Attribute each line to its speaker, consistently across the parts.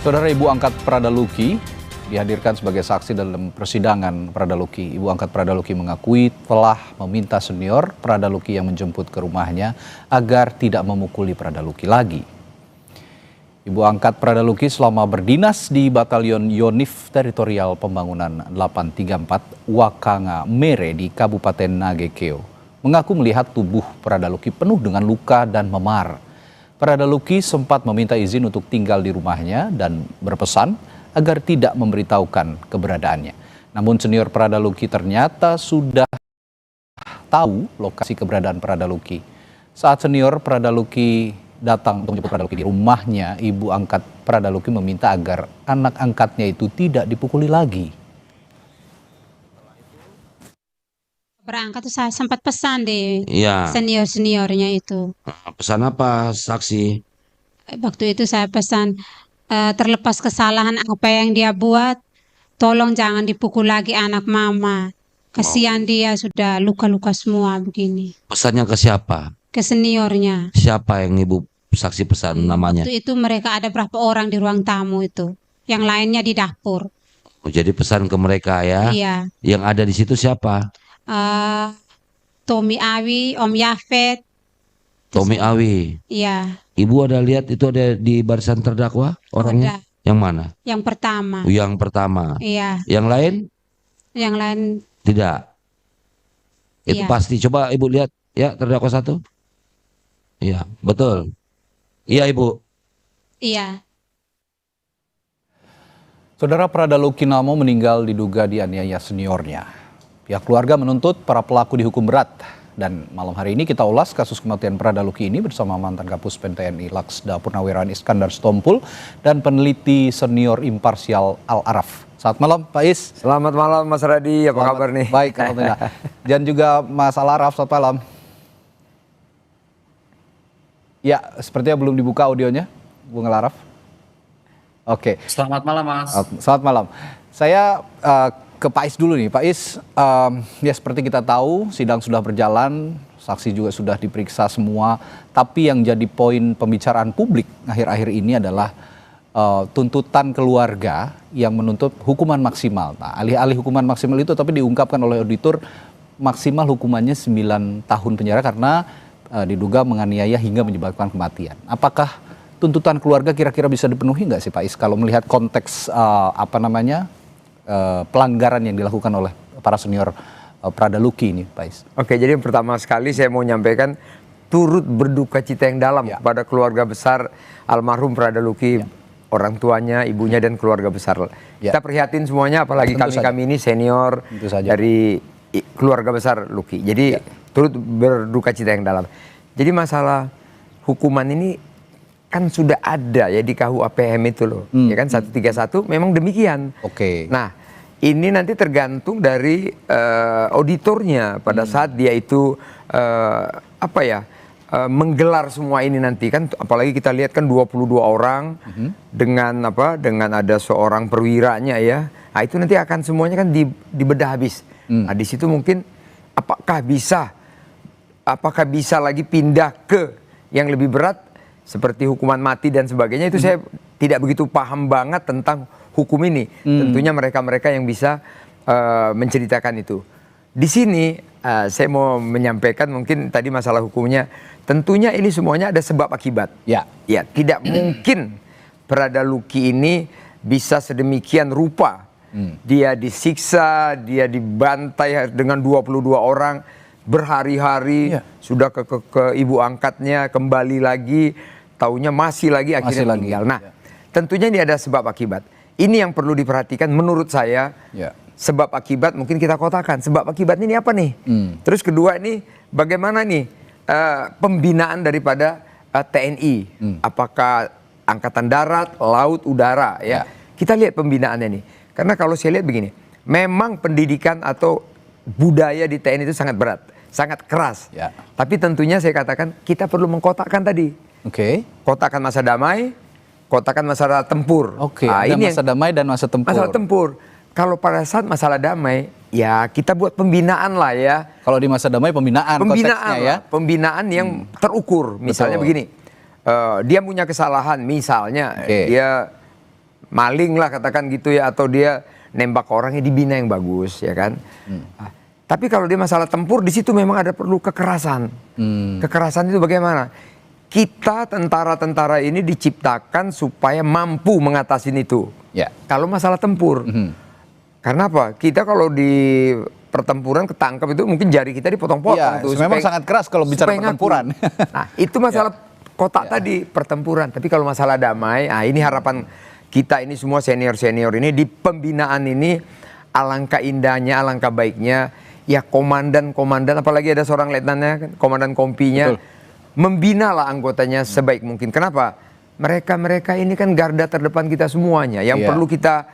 Speaker 1: Saudara, ibu angkat Pradaluki dihadirkan sebagai saksi dalam persidangan Pradaluki. Ibu angkat Pradaluki mengakui telah meminta senior Pradaluki yang menjemput ke rumahnya agar tidak memukuli Pradaluki lagi. Ibu angkat Pradaluki selama berdinas di Batalion Yonif Teritorial Pembangunan 834 Wakanga Mere di Kabupaten Nagekeo mengaku melihat tubuh Pradaluki penuh dengan luka dan memar. Pradaluki sempat meminta izin untuk tinggal di rumahnya dan berpesan agar tidak memberitahukan keberadaannya. Namun senior Pradaluki ternyata sudah tahu lokasi keberadaan Pradaluki. Saat senior Pradaluki datang untuk menjemput Pradaluki di rumahnya, ibu angkat Pradaluki meminta agar anak angkatnya itu tidak dipukuli lagi.
Speaker 2: Berangkat tuh saya sempat pesan deh
Speaker 3: Iya.
Speaker 2: senior-seniornya itu.
Speaker 3: Pesan apa, saksi?
Speaker 2: Waktu itu saya pesan, terlepas kesalahan apa yang dia buat, tolong jangan dipukul lagi anak mama. Kasihan dia sudah luka-luka semua begini.
Speaker 3: Pesannya ke siapa?
Speaker 2: Ke seniornya.
Speaker 3: Siapa yang ibu saksi pesan namanya?
Speaker 2: Waktu itu mereka ada berapa orang di ruang tamu itu. Yang lainnya di dapur.
Speaker 3: Oh, jadi pesan ke mereka ya?
Speaker 2: Iya.
Speaker 3: Yang ada di situ siapa?
Speaker 2: Tommy Awi, Om Yafet.
Speaker 3: Tommy Awi.
Speaker 2: Iya.
Speaker 3: Ibu ada lihat itu ada di barisan terdakwa orangnya?
Speaker 2: Ada.
Speaker 3: Yang mana?
Speaker 2: Yang pertama.
Speaker 3: Yang pertama.
Speaker 2: Iya.
Speaker 3: Yang lain?
Speaker 2: Yang lain
Speaker 3: Tidak. Itu
Speaker 2: iya.
Speaker 3: pasti. Coba ibu lihat ya terdakwa satu. Iya, betul. Iya ibu.
Speaker 2: Iya.
Speaker 1: Saudara, Pradaluki Namo meninggal diduga dianiaya seniornya. Pihak keluarga menuntut para pelaku dihukum berat. Dan malam hari ini kita ulas kasus kematian Pradaluki ini bersama mantan Kapus Pen TNI Laksda Purnawirawan Iskandar Stompul dan peneliti senior imparsial Al-Araf. Selamat malam Pak Is.
Speaker 4: Selamat malam Mas Radi, apa kabar nih?
Speaker 1: Baik, alhamdulillah. Dan juga Mas Al-Araf, selamat malam. Ya, sepertinya belum dibuka audionya, Bung Al-Araf. Oke.
Speaker 5: Selamat malam Mas.
Speaker 1: Selamat malam. Saya ke Pak Is dulu nih. Pak Is, ya seperti kita tahu sidang sudah berjalan, saksi juga sudah diperiksa semua. Tapi yang jadi poin pembicaraan publik akhir-akhir ini adalah tuntutan keluarga yang menuntut hukuman maksimal. Nah, alih-alih hukuman maksimal itu tapi diungkapkan oleh auditor maksimal hukumannya 9 tahun penjara karena diduga menganiaya hingga menyebabkan kematian. Apakah tuntutan keluarga kira-kira bisa dipenuhi nggak sih Pak Is kalau melihat konteks pelanggaran yang dilakukan oleh para senior Pradaluki ini, Pak Is?
Speaker 4: Oke, jadi yang pertama sekali saya mau menyampaikan turut berduka cita yang dalam kepada keluarga besar almarhum Pradaluki, orang tuanya, ibunya dan keluarga besar. Kita prihatin semuanya, apalagi kami ini senior dari keluarga besar Luki. Jadi turut berduka cita yang dalam. Jadi masalah hukuman ini kan sudah ada ya di KUHPM itu loh, ya kan 131 memang demikian.
Speaker 1: Oke.
Speaker 4: Nah, ini nanti tergantung dari auditornya pada saat dia itu menggelar semua ini nanti kan, apalagi kita lihat kan 22 orang dengan ada seorang perwiranya ya. Nah, itu nanti akan semuanya kan dibedah habis. Nah, di situ mungkin apakah bisa lagi pindah ke yang lebih berat seperti hukuman mati dan sebagainya, itu saya tidak begitu paham banget tentang hukum ini. Tentunya mereka-mereka yang bisa menceritakan itu. Di sini saya mau menyampaikan mungkin tadi masalah hukumnya. Tentunya ini semuanya ada sebab akibat. Ya, tidak mungkin Pradaluki ini bisa sedemikian rupa. Dia disiksa, dia dibantai dengan 22 orang berhari-hari, sudah ke ibu angkatnya, kembali lagi, taunya masih lagi akhirnya meninggal. Nah, tentunya ini ada sebab akibat. Ini yang perlu diperhatikan menurut saya. Sebab akibat mungkin kita kotakan. Sebab akibatnya ini apa nih? Terus kedua ini bagaimana nih pembinaan daripada TNI? Apakah angkatan darat, laut, udara ya? Kita lihat pembinaannya nih. Karena kalau saya lihat begini, memang pendidikan atau budaya di TNI itu sangat berat, sangat keras. Tapi tentunya saya katakan kita perlu mengkotakkan tadi. Kotakan masa damai, kotakan masa tempur.
Speaker 1: Nah, ini masa damai dan masa tempur.
Speaker 4: Masalah tempur. Kalau pada saat masalah damai, ya kita buat pembinaan lah ya.
Speaker 1: Kalau di masa damai pembinaan konteksnya ya.
Speaker 4: Pembinaan yang terukur. Misalnya begini, dia punya kesalahan, misalnya dia maling lah katakan gitu ya, atau dia nembak orangnya, dibina yang bagus ya kan. Tapi kalau dia masalah tempur, di situ memang ada perlu kekerasan. Kekerasan itu bagaimana? Kita tentara-tentara ini diciptakan supaya mampu mengatasi itu.
Speaker 1: Ya.
Speaker 4: Kalau masalah tempur, karena apa? Kita kalau di pertempuran ketangkep itu mungkin jari kita dipotong-potong.
Speaker 1: Ya, memang sangat keras kalau bicara pertempuran.
Speaker 4: Nah, itu masalah kotak tadi, pertempuran. Tapi kalau masalah damai, ini harapan kita ini semua senior-senior ini di pembinaan ini, alangkah indahnya, alangkah baiknya, ya komandan-komandan, apalagi ada seorang letnannya, kan, komandan kompinya, membinalah anggotanya sebaik mungkin. Kenapa? Mereka ini kan garda terdepan kita semuanya. Yang perlu kita,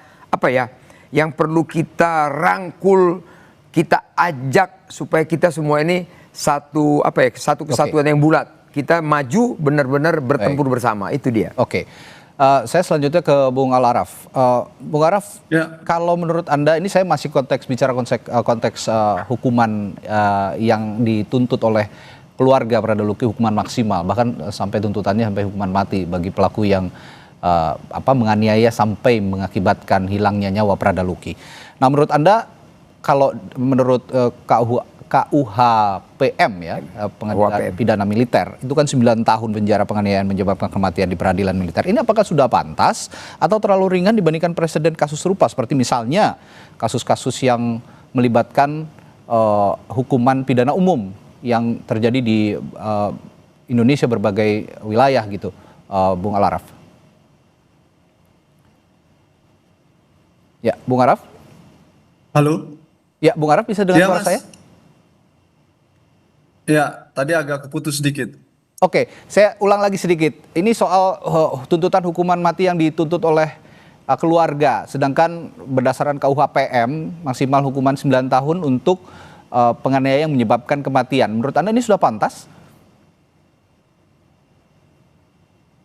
Speaker 4: yang perlu kita rangkul, kita ajak supaya kita semua ini satu kesatuan yang bulat. Kita maju benar-benar bertempur bersama. Itu dia.
Speaker 1: Oke. Saya selanjutnya ke Bung Al Araf. Bung Araf, kalau menurut Anda, ini saya masih bicara konteks hukuman yang dituntut oleh keluarga Pradaluki, hukuman maksimal, bahkan sampai tuntutannya sampai hukuman mati bagi pelaku yang menganiaya sampai mengakibatkan hilangnya nyawa Pradaluki. Nah, menurut Anda, kalau menurut KUHPM ya, pengadilan pidana militer, itu kan 9 tahun penjara penganiayaan menyebabkan kematian di peradilan militer. Ini apakah sudah pantas atau terlalu ringan dibandingkan presiden kasus serupa, seperti misalnya kasus-kasus yang melibatkan hukuman pidana umum yang terjadi di Indonesia berbagai wilayah gitu, Bung Al Araf? Ya, Bung Araf?
Speaker 5: Halo?
Speaker 1: Ya, Bung Araf bisa dengar suara saya?
Speaker 5: Ya, tadi agak keputus sedikit.
Speaker 1: Oke, saya ulang lagi sedikit. Ini soal tuntutan hukuman mati yang dituntut oleh keluarga. Sedangkan berdasarkan KUHPM, maksimal hukuman 9 tahun untuk penganiayaan yang menyebabkan kematian. Menurut Anda ini sudah pantas?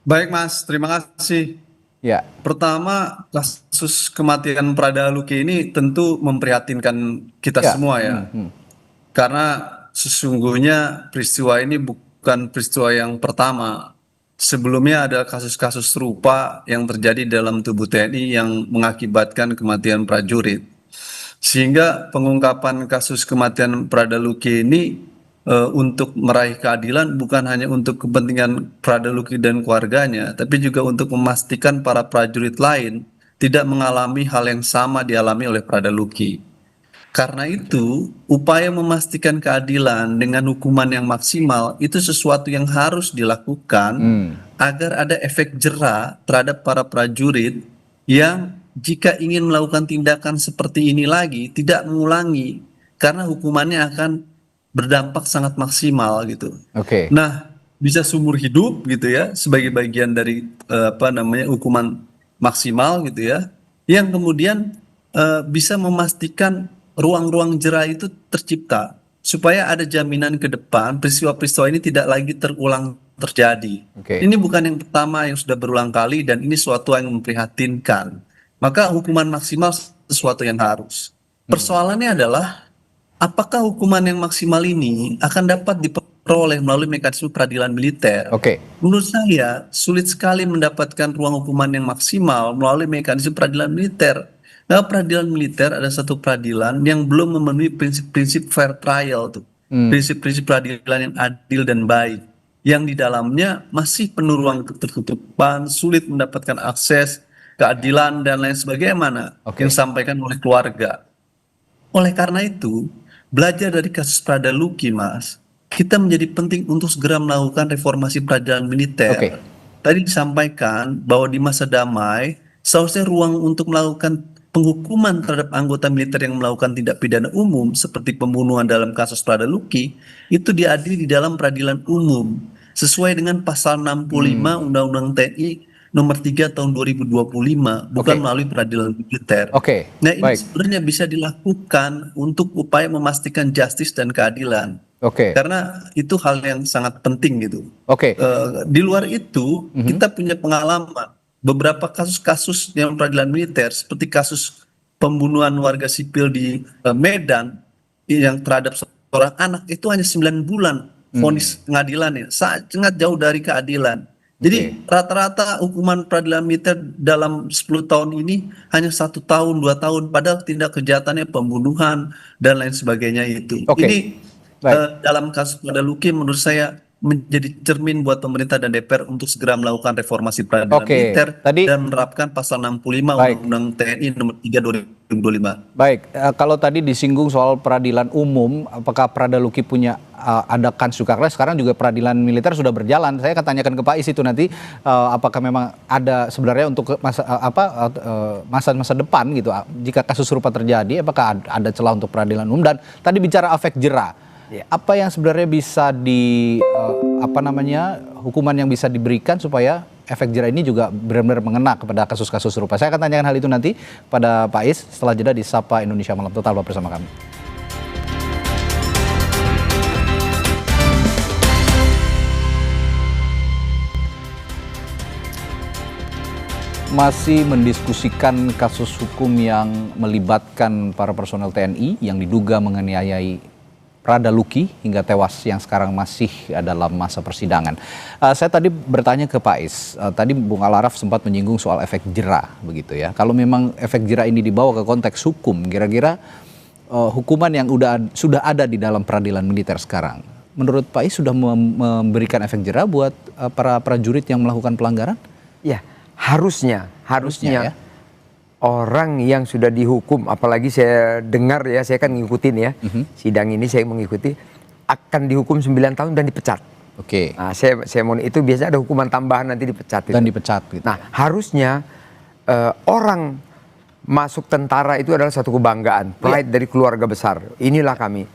Speaker 5: Baik Mas, terima kasih.
Speaker 1: Ya.
Speaker 5: Pertama, kasus kematian Pradaluki ini tentu memprihatinkan kita semua ya. Karena sesungguhnya peristiwa ini bukan peristiwa yang pertama. Sebelumnya ada kasus-kasus serupa yang terjadi dalam tubuh TNI yang mengakibatkan kematian prajurit. Sehingga pengungkapan kasus kematian Pradaluki ini untuk meraih keadilan bukan hanya untuk kepentingan Pradaluki dan keluarganya, tapi juga untuk memastikan para prajurit lain tidak mengalami hal yang sama dialami oleh Pradaluki. Karena itu, upaya memastikan keadilan dengan hukuman yang maksimal itu sesuatu yang harus dilakukan agar ada efek jera terhadap para prajurit yang jika ingin melakukan tindakan seperti ini lagi tidak mengulangi, karena hukumannya akan berdampak sangat maksimal gitu. Nah, bisa seumur hidup gitu ya, sebagai bagian dari hukuman maksimal gitu ya, yang kemudian bisa memastikan ruang-ruang jera itu tercipta supaya ada jaminan ke depan peristiwa-peristiwa ini tidak lagi terulang terjadi. Ini bukan yang pertama yang sudah berulang kali dan ini suatu yang memprihatinkan. Maka hukuman maksimal sesuatu yang harus. Persoalannya adalah apakah hukuman yang maksimal ini akan dapat diperoleh melalui mekanisme peradilan militer? Menurut saya sulit sekali mendapatkan ruang hukuman yang maksimal melalui mekanisme peradilan militer. Nah, peradilan militer ada satu peradilan yang belum memenuhi prinsip-prinsip fair trial tuh. Prinsip-prinsip peradilan yang adil dan baik. Yang di dalamnya masih penuh ruang ketertutupan, sulit mendapatkan akses, keadilan dan lain sebagainya yang disampaikan oleh keluarga. Oleh karena itu, belajar dari kasus Pradaluki, Mas, kita menjadi penting untuk segera melakukan reformasi peradilan militer. Tadi disampaikan bahwa di masa damai, seharusnya ruang untuk melakukan penghukuman terhadap anggota militer yang melakukan tindak pidana umum seperti pembunuhan dalam kasus Pradaluki itu diadili di dalam peradilan umum sesuai dengan pasal 65 Undang-Undang TNI nomor 3 tahun 2025, bukan melalui peradilan militer. Nah, ini sebenarnya bisa dilakukan untuk upaya memastikan justice dan keadilan. Karena itu hal yang sangat penting gitu. Di luar itu, kita punya pengalaman beberapa kasus-kasus yang peradilan militer seperti kasus pembunuhan warga sipil di Medan yang terhadap seorang anak itu hanya 9 bulan vonis pengadilannya, sangat jauh dari keadilan. Jadi rata-rata hukuman peradilan militer dalam 10 tahun ini hanya 1 tahun, 2 tahun, padahal tindak kejahatannya pembunuhan dan lain sebagainya itu.
Speaker 1: Oke.
Speaker 5: Ini
Speaker 1: Baik.
Speaker 5: dalam kasus Padaluki menurut saya menjadi cermin buat pemerintah dan DPR untuk segera melakukan reformasi peradilan
Speaker 1: Oke,
Speaker 5: militer
Speaker 1: tadi-
Speaker 5: dan menerapkan pasal 65
Speaker 1: Baik.
Speaker 5: Undang-Undang TNI nomor 3 2025.
Speaker 1: Baik, kalau tadi disinggung soal peradilan umum, apakah Pradaluki punya ada kans juga? Karena sekarang juga peradilan militer sudah berjalan. Saya akan tanyakan ke Pak Is itu nanti, apakah memang ada sebenarnya untuk masa depan gitu, jika kasus serupa terjadi, apakah ada celah untuk peradilan umum? Dan tadi bicara efek jera, apa yang sebenarnya bisa hukuman yang bisa diberikan supaya efek jera ini juga benar-benar mengena kepada kasus-kasus serupa. Saya akan tanyakan hal itu nanti pada Pak Is setelah jeda di Sapa Indonesia Malam. Tetaplah bersama kami. Masih mendiskusikan kasus hukum yang melibatkan para personel TNI yang diduga menganiayai Pradaluki hingga tewas yang sekarang masih dalam masa persidangan. Saya tadi bertanya ke Pak Is, tadi Bung Al-Araf sempat menyinggung soal efek jera begitu ya. Kalau memang efek jera ini dibawa ke konteks hukum, kira-kira hukuman yang sudah ada di dalam peradilan militer sekarang, menurut Pak Is sudah memberikan efek jera buat para prajurit yang melakukan pelanggaran?
Speaker 4: Ya, harusnya
Speaker 1: ya.
Speaker 4: Orang yang sudah dihukum, apalagi saya dengar ya, saya kan ngikutin ya, sidang ini saya mengikuti, akan dihukum 9 tahun dan dipecat.
Speaker 1: Oke.
Speaker 4: Nah, saya mau itu biasanya ada hukuman tambahan nanti dipecat.
Speaker 1: Dan dipecat gitu.
Speaker 4: Nah, harusnya orang masuk tentara itu adalah satu kebanggaan, pride dari keluarga besar. Inilah kami.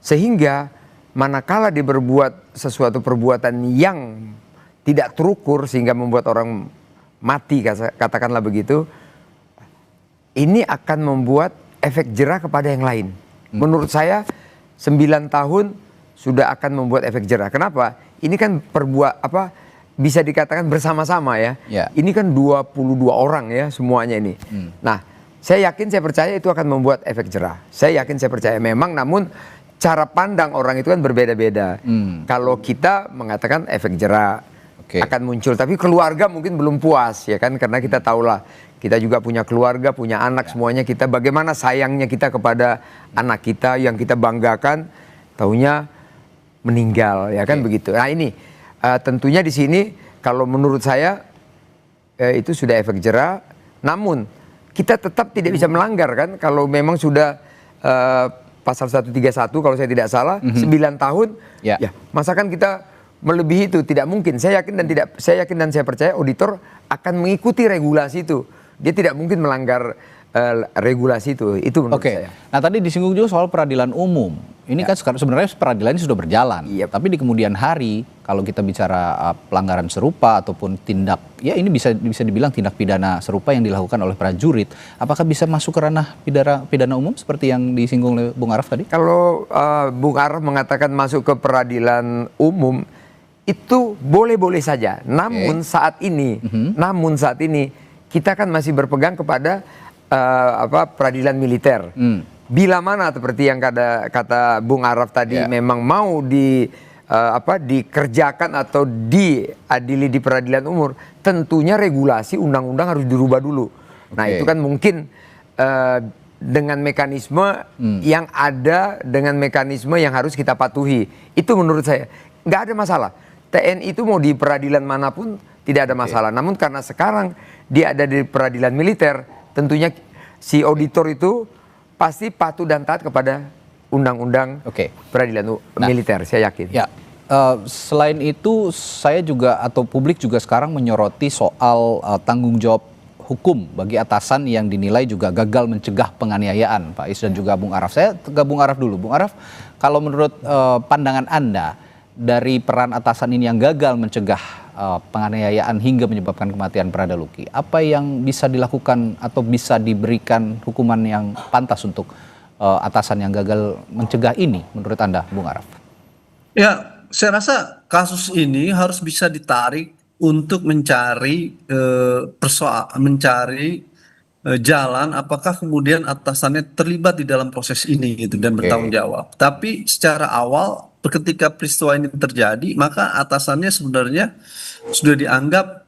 Speaker 4: Sehingga manakala dia berbuat sesuatu perbuatan yang tidak terukur sehingga membuat orang mati, katakanlah begitu, ini akan membuat efek jera kepada yang lain. Menurut saya 9 tahun sudah akan membuat efek jera. Kenapa? Ini kan bisa dikatakan bersama-sama ya. Ini kan 22 orang ya semuanya ini. Nah, saya percaya itu akan membuat efek jera. Saya percaya memang, namun cara pandang orang itu kan berbeda-beda. Kalau kita mengatakan efek jera akan muncul, tapi keluarga mungkin belum puas ya kan, karena kita tahulah kita juga punya keluarga, punya anak, semuanya kita bagaimana sayangnya kita kepada anak kita yang kita banggakan, taunya meninggal ya kan begitu. Nah ini tentunya di sini kalau menurut saya itu sudah efek jera, namun kita tetap tidak bisa melanggar kan kalau memang sudah pasal 131 kalau saya tidak salah 9 tahun ya masakan kita melebihi itu tidak mungkin. Saya yakin dan saya percaya auditor akan mengikuti regulasi itu. Dia tidak mungkin melanggar regulasi itu. Itu menurut saya.
Speaker 1: Nah tadi disinggung juga soal peradilan umum. Ini kan sebenarnya peradilan ini sudah berjalan. Tapi di kemudian hari kalau kita bicara pelanggaran serupa ataupun tindak, ya ini bisa dibilang tindak pidana serupa yang dilakukan oleh prajurit. Apakah bisa masuk ke ranah pidana umum seperti yang disinggung oleh Bung Araf tadi?
Speaker 4: Kalau Bung Araf mengatakan masuk ke peradilan umum, itu boleh-boleh saja. Namun saat ini kita kan masih berpegang kepada peradilan militer. Bila mana seperti yang kata Bung Araf tadi memang mau dikerjakan atau diadili di peradilan umum, tentunya regulasi undang-undang harus dirubah dulu. Nah itu kan mungkin dengan mekanisme yang ada, dengan mekanisme yang harus kita patuhi. Itu menurut saya nggak ada masalah. TNI itu mau di peradilan manapun tidak ada masalah. Namun karena sekarang dia ada di peradilan militer, tentunya si auditor itu pasti patuh dan taat kepada undang-undang peradilan militer, saya yakin.
Speaker 1: Ya, selain itu saya juga atau publik juga sekarang menyoroti soal tanggung jawab hukum bagi atasan yang dinilai juga gagal mencegah penganiayaan, Pak Is dan juga Bung Araf. Saya ke Bung Araf dulu. Bung Araf, kalau menurut pandangan Anda dari peran atasan ini yang gagal mencegah penganiayaan hingga menyebabkan kematian Pradaluki, apa yang bisa dilakukan atau bisa diberikan hukuman yang pantas untuk atasan yang gagal mencegah ini menurut Anda, Bung Araf?
Speaker 5: Ya, saya rasa kasus ini harus bisa ditarik untuk mencari jalan apakah kemudian atasannya terlibat di dalam proses ini gitu dan bertanggung jawab. Tapi secara awal ketika peristiwa ini terjadi, maka atasannya sebenarnya sudah dianggap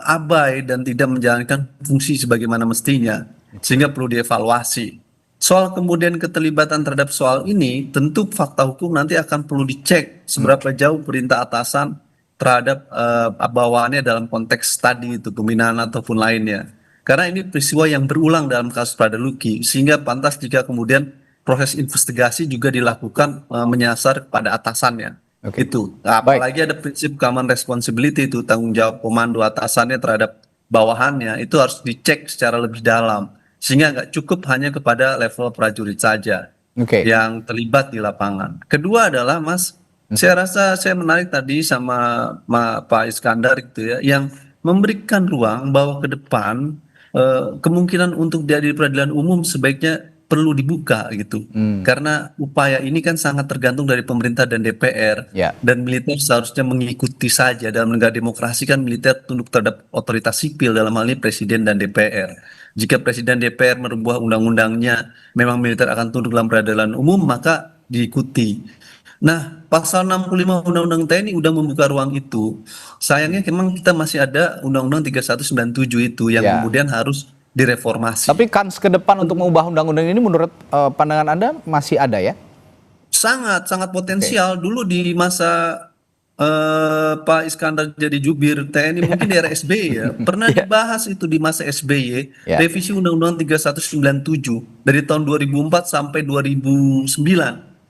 Speaker 5: abai dan tidak menjalankan fungsi sebagaimana mestinya, sehingga perlu dievaluasi. Soal kemudian keterlibatan terhadap soal ini, tentu fakta hukum nanti akan perlu dicek seberapa jauh perintah atasan terhadap bawahannya dalam konteks tadi itu pembinaan ataupun lainnya. Karena ini peristiwa yang berulang dalam kasus Pradaluki, sehingga pantas jika kemudian proses investigasi juga dilakukan menyasar kepada atasannya.
Speaker 1: Oke.
Speaker 5: Itu. Nah, apalagi ada prinsip common responsibility itu, tanggung jawab komando atasannya terhadap bawahannya itu harus dicek secara lebih dalam, sehingga nggak cukup hanya kepada level prajurit saja yang terlibat di lapangan. Kedua adalah Mas, saya rasa saya menarik tadi sama Pak Iskandar gitu ya, yang memberikan ruang bahwa ke depan kemungkinan untuk diadili peradilan umum sebaiknya perlu dibuka gitu, karena upaya ini kan sangat tergantung dari pemerintah dan DPR, dan militer seharusnya mengikuti saja. Dalam negara demokrasi kan militer tunduk terhadap otoritas sipil, dalam hal ini presiden dan DPR. Jika presiden DPR merubah undang-undangnya, memang militer akan tunduk dalam peradilan umum, maka diikuti. Nah, pasal 65 Undang-Undang TNI udah membuka ruang itu. Sayangnya memang kita masih ada Undang-Undang 3197 itu yang kemudian harus direformasi.
Speaker 1: Tapi kans ke depan untuk mengubah undang-undang ini menurut pandangan Anda masih ada ya?
Speaker 5: Sangat potensial. Dulu di masa Pak Iskandar jadi jubir TNI, mungkin di era SBY ya, pernah dibahas itu di masa SBY, revisi Undang-Undang 3197 dari tahun 2004 sampai 2009.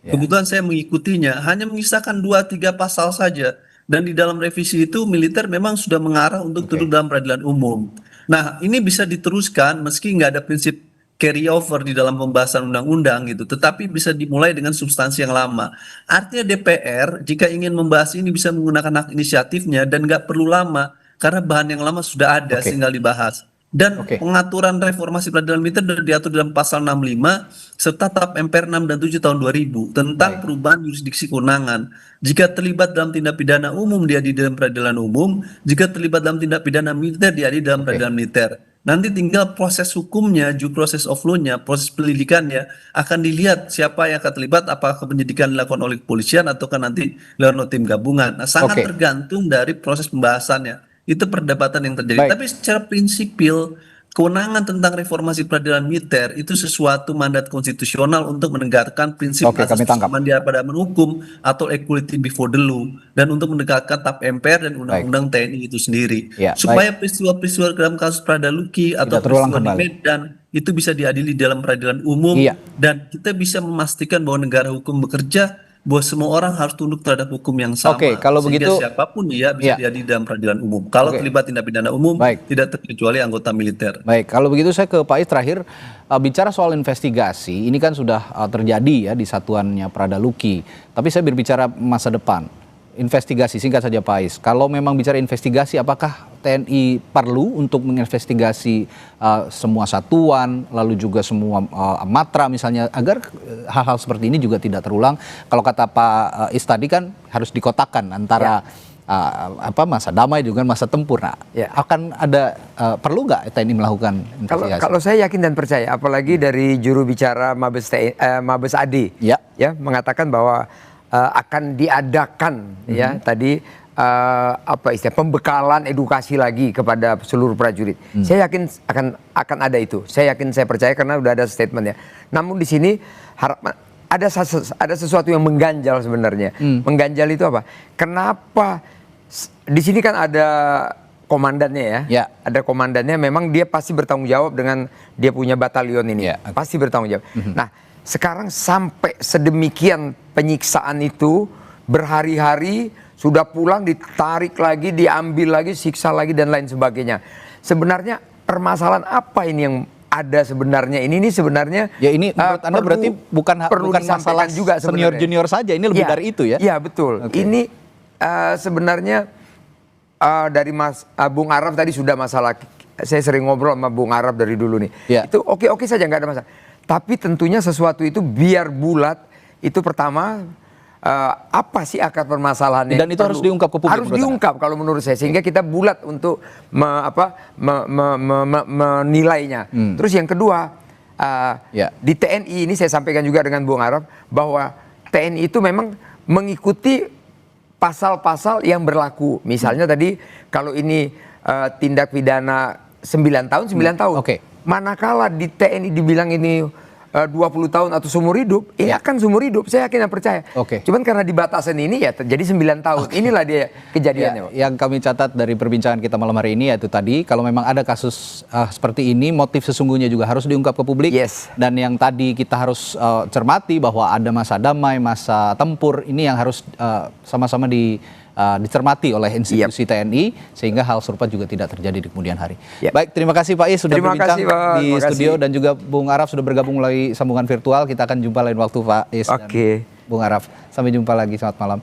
Speaker 5: Kebetulan saya mengikutinya, hanya mengisahkan 2-3 pasal saja. Dan di dalam revisi itu militer memang sudah mengarah untuk duduk dalam peradilan umum. Nah, ini bisa diteruskan meski nggak ada prinsip carry over di dalam pembahasan undang-undang gitu, tetapi bisa dimulai dengan substansi yang lama. Artinya DPR jika ingin membahas ini bisa menggunakan hak inisiatifnya dan nggak perlu lama, karena bahan yang lama sudah ada, tinggal dibahas. Dan pengaturan reformasi peradilan militer diatur dalam pasal 65 serta TAP MPR 6 dan 7 tahun 2000 tentang perubahan yurisdiksi kewenangan. Jika terlibat dalam tindak pidana umum diadili dalam peradilan umum, jika terlibat dalam tindak pidana militer diadili dalam peradilan militer. Nanti tinggal proses hukumnya, due process of law-nya, proses penyelidikannya akan dilihat siapa yang akan terlibat, apakah penyidikan dilakukan oleh kepolisian ataukah nanti dilakukan oleh tim gabungan. Nah, sangat tergantung dari proses pembahasannya. Itu perdebatan yang terjadi. Tapi secara prinsipil, kewenangan tentang reformasi peradilan militer itu sesuatu mandat konstitusional untuk menegakkan prinsip asas kesamaan di hadapan hukum atau equality before the law, dan untuk menegakkan TAP MPR dan Undang-Undang TNI itu sendiri, supaya peristiwa-peristiwa dalam kasus Pradaluki atau peristiwa di Medan itu bisa diadili dalam peradilan umum, dan kita bisa memastikan bahwa negara hukum bekerja, bahwa semua orang harus tunduk terhadap hukum yang sama.
Speaker 1: Kalau
Speaker 5: sehingga
Speaker 1: begitu
Speaker 5: siapapun dia bisa diadili dalam peradilan umum. Kalau terlibat tindak pidana umum, tidak terkecuali anggota militer.
Speaker 1: Baik, kalau begitu saya ke Pak Is terakhir, bicara soal investigasi, ini kan sudah terjadi ya di satuannya Pradaluki. Tapi saya berbicara masa depan. Investigasi, singkat saja Pak Is. Kalau memang bicara investigasi, apakah TNI perlu untuk menginvestigasi semua satuan, lalu juga semua matra misalnya, agar hal-hal seperti ini juga tidak terulang? Kalau kata Pak Is tadi kan harus dikotakkan antara masa damai dengan masa tempur. Nah, akan ada perlu nggak TNI melakukan investigasi?
Speaker 4: Kalau saya yakin dan percaya, apalagi dari juru bicara Mabes AD ya mengatakan bahwa akan diadakan ya tadi pembekalan edukasi lagi kepada seluruh prajurit. Saya yakin akan ada itu. Saya yakin, saya percaya karena udah ada statement ya. Namun di sini ada sesuatu yang mengganjal sebenarnya. Mengganjal itu apa? Kenapa di sini kan ada komandannya ya. Ada komandannya, memang dia pasti bertanggung jawab dengan dia punya batalion ini. Pasti bertanggung jawab. Nah, sekarang sampai sedemikian penyiksaan itu berhari-hari, sudah pulang ditarik lagi, diambil lagi, siksa lagi dan lain sebagainya. Sebenarnya permasalahan apa ini yang ada sebenarnya? Ini sebenarnya
Speaker 1: ini menurut Anda berarti bukan masalah juga senior junior saja, ini lebih dari itu ya? Iya
Speaker 4: betul. Ini sebenarnya dari Bung Araf tadi sudah masalah. Saya sering ngobrol sama Bung Araf dari dulu nih. Itu oke saja, nggak ada masalah. Tapi tentunya sesuatu itu biar bulat, itu pertama apa sih akar permasalahannya?
Speaker 1: Dan itu harus diungkap ke publik.
Speaker 4: Harus diungkap kalau menurut saya, sehingga kita bulat untuk menilainya. Terus yang kedua, di TNI ini saya sampaikan juga dengan Bung Araf bahwa TNI itu memang mengikuti pasal-pasal yang berlaku. Misalnya tadi kalau ini tindak pidana 9 tahun, 9 tahun.
Speaker 1: Oke.
Speaker 4: Manakala di TNI dibilang ini 20 tahun atau seumur hidup, ya akan seumur hidup. Saya yakin dan percaya.
Speaker 1: Oke.
Speaker 4: Cuman karena dibatasan ini ya terjadi 9 tahun. Inilah dia kejadiannya. Pak.
Speaker 1: Yang kami catat dari perbincangan kita malam hari ini yaitu tadi, kalau memang ada kasus seperti ini, motif sesungguhnya juga harus diungkap ke publik.
Speaker 4: Yes.
Speaker 1: Dan yang tadi kita harus cermati bahwa ada masa damai, masa tempur, ini yang harus sama-sama dicermati oleh institusi TNI, sehingga hal serupa juga tidak terjadi di kemudian hari. Baik, terima kasih Pak Is sudah
Speaker 4: Terima
Speaker 1: berbincang
Speaker 4: kasih, Pak.
Speaker 1: di
Speaker 4: Terima
Speaker 1: studio,
Speaker 4: kasih.
Speaker 1: dan juga Bung Araf sudah bergabung melalui sambungan virtual. Kita akan jumpa lain waktu Pak Is dan
Speaker 4: Oke.
Speaker 1: Bung Araf. Sampai jumpa lagi, selamat malam.